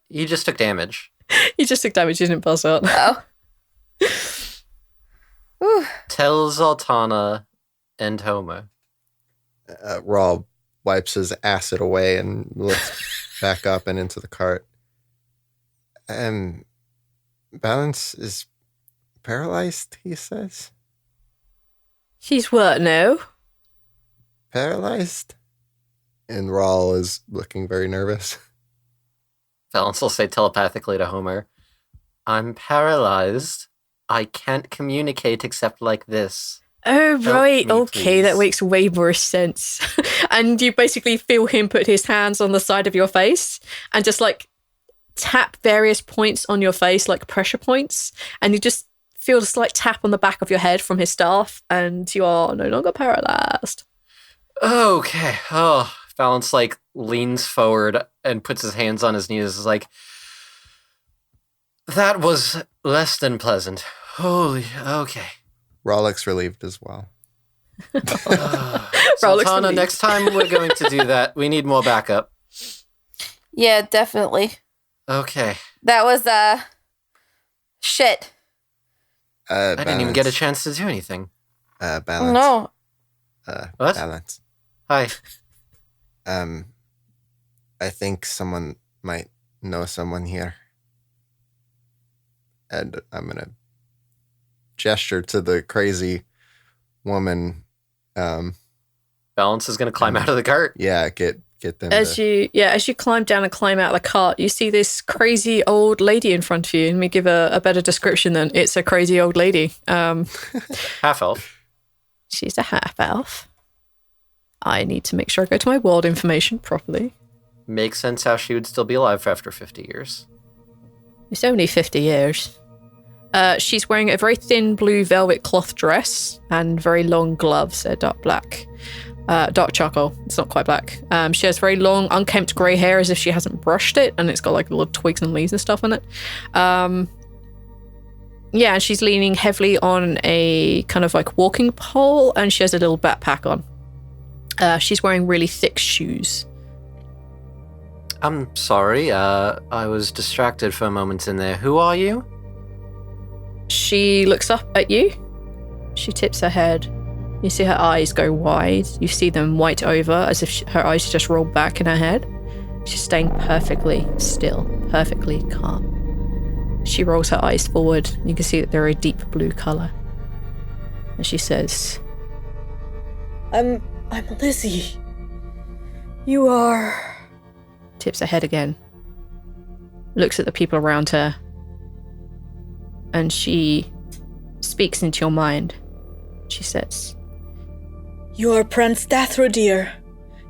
He just took damage. You just took damage, you didn't pass out. Oh. Whew. Tell Zaltanna and Homer. Rhal wipes his acid away and looks back up and into the cart. Balance is paralyzed, he says. She's what now? Paralyzed? And Rhal is looking very nervous. Balance will say telepathically to Homer, "I'm paralyzed. I can't communicate except like this." Oh, right. me, Okay, that please. makes way more sense. And you basically feel him put his hands on the side of your face and just like tap various points on your face, like pressure points. And you just feel a slight tap on the back of your head from his staff, and you are no longer paralyzed. Okay. Oh, Balance like leans forward and puts his hands on his knees. Is like, that was less than pleasant. Holy. Okay. Rhal looks relieved as well. Rhal looks Zaltanna, relieved. next time we're going to do that. We need more backup. Yeah, definitely. Okay. That was, shit. I didn't even get a chance to do anything. Balance. No. What? Balance. Hi. I think someone might know someone here. And I'm going to gesture to the crazy woman. Balance is going to climb out of the cart. Yeah, get them. As you climb down and climb out of the cart, you see this crazy old lady in front of you. Let me give a better description than it's a crazy old lady. Half elf. She's a half elf. I need to make sure I go to my world information properly. Makes sense how she would still be alive after 50 years. It's only 50 years. She's wearing a very thin blue velvet cloth dress and very long gloves. They're dark black. Dark charcoal. It's not quite black. She has very long, unkempt grey hair as if she hasn't brushed it, and it's got like little twigs and leaves and stuff on it. Yeah, and she's leaning heavily on a kind of like walking pole, and she has a little backpack on. She's wearing really thick shoes. I'm sorry, I was distracted for a moment in there. Who are you? She looks up at you. She tips her head. You see her eyes go wide. You see them white over as if her eyes just rolled back in her head. She's staying perfectly still, perfectly calm. She rolls her eyes forward. You can see that they're a deep blue color. And she says, I'm Lizzie. You are... tips her head again, looks at the people around her, and she speaks into your mind. She says, You are Prince Dathrodir,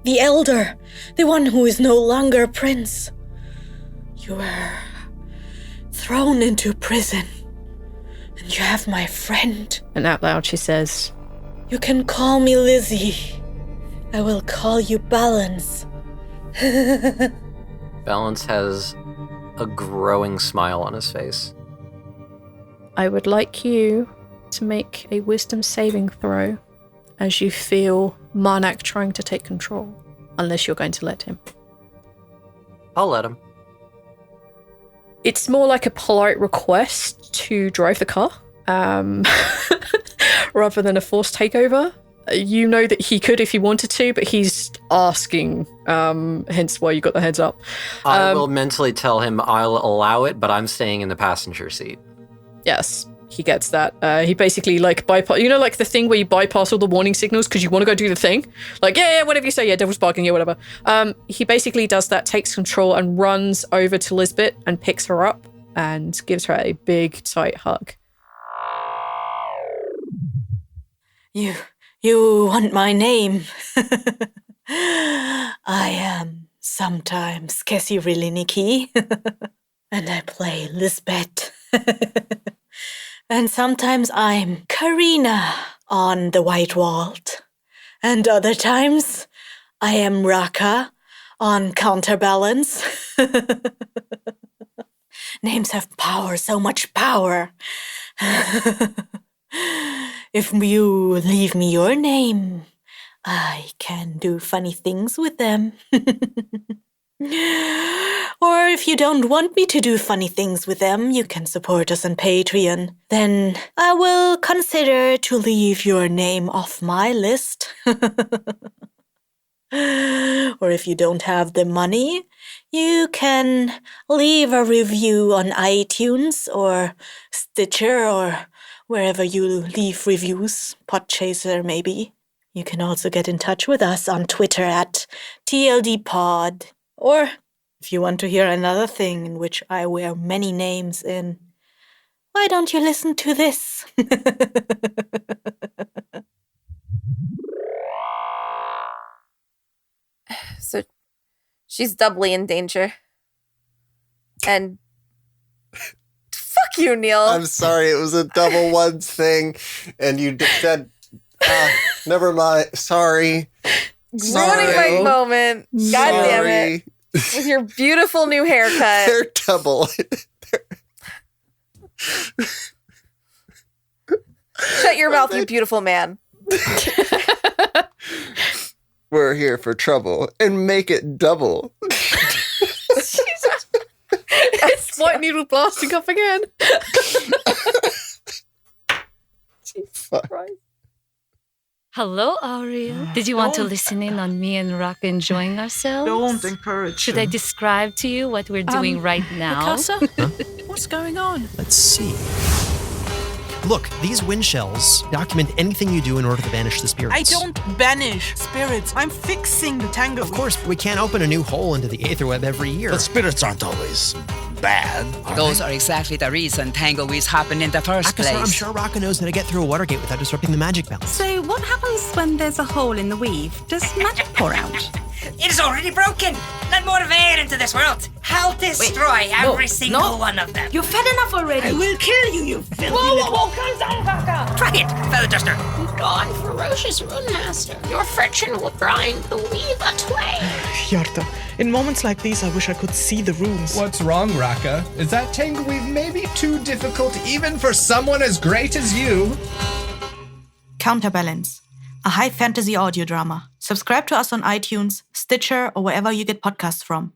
the Elder, the one who is no longer a prince. You were thrown into prison, and you have my friend. and out loud she says, You can call me Lizzie. I will call you Balance. Balance has a growing smile on his face. I would like you to make a wisdom saving throw as you feel Marnak trying to take control, unless you're going to let him. I'll let him. It's more like a polite request to drive the car, rather than a forced takeover. You know that he could if he wanted to, but he's asking, hence why you got the heads up. I will mentally tell him I'll allow it, but I'm staying in the passenger seat. Yes, he gets that. He basically like bypass, you know, like the thing where you bypass all the warning signals because you want to go do the thing. Like, yeah, whatever you say, yeah, devil's barking, yeah, whatever. He basically does that, takes control and runs over to Lisbeth and picks her up and gives her a big, tight hug. You want my name? I am sometimes Kessie Riliniki, and I play Lisbeth. And sometimes I'm Karina on the White Wall. And other times I am Raka on Counterbalance. Names have power, so much power. If you leave me your name, I can do funny things with them. Or if you don't want me to do funny things with them, you can support us on Patreon. Then I will consider to leave your name off my list. Or if you don't have the money, you can leave a review on iTunes or Stitcher or wherever you leave reviews, Podchaser maybe. You can also get in touch with us on Twitter at TLDpod. Or if you want to hear another thing in which I wear many names in, why don't you listen to this? So she's doubly in danger. And fuck you, Neil. I'm sorry, it was a double ones thing, and you said, never mind. Sorry. Ruining my moment. God damn it. With your beautiful new haircut. They're double. Shut your mouth, you beautiful man. We're here for trouble and make it double. It's White Needle blasting up again. Jesus Christ. Hello, Ariel. Did you want to listen in on me and Rock enjoying ourselves? Don't encourage Should him. I describe to you what we're doing right now? Mikasa? What's going on? Let's see. Look, these wind shells document anything you do in order to banish the spirits. I don't banish spirits. I'm fixing the tango. Of course, we can't open a new hole into the aether web every year. The spirits aren't always bad. Those are exactly the reason tangoids happen in the first place. I'm sure Rocka knows how to get through a water gate without disrupting the magic balance. So what happens when there's a hole in the weave? Does magic pour out? It is already broken. Let more of air into this world. I'll destroy every single one of them. You've had enough already. I will kill you, you filthy Whoa, calm down, Rocka. Try it, Feather Duster. Gone, ferocious rune master. Your friction will grind the weave away. Yarta, in moments like these, I wish I could see the runes. What's wrong, Rocka? Is that tangle weave maybe too difficult even for someone as great as you? Counterbalance, a high fantasy audio drama. Subscribe to us on iTunes, Stitcher, or wherever you get podcasts from.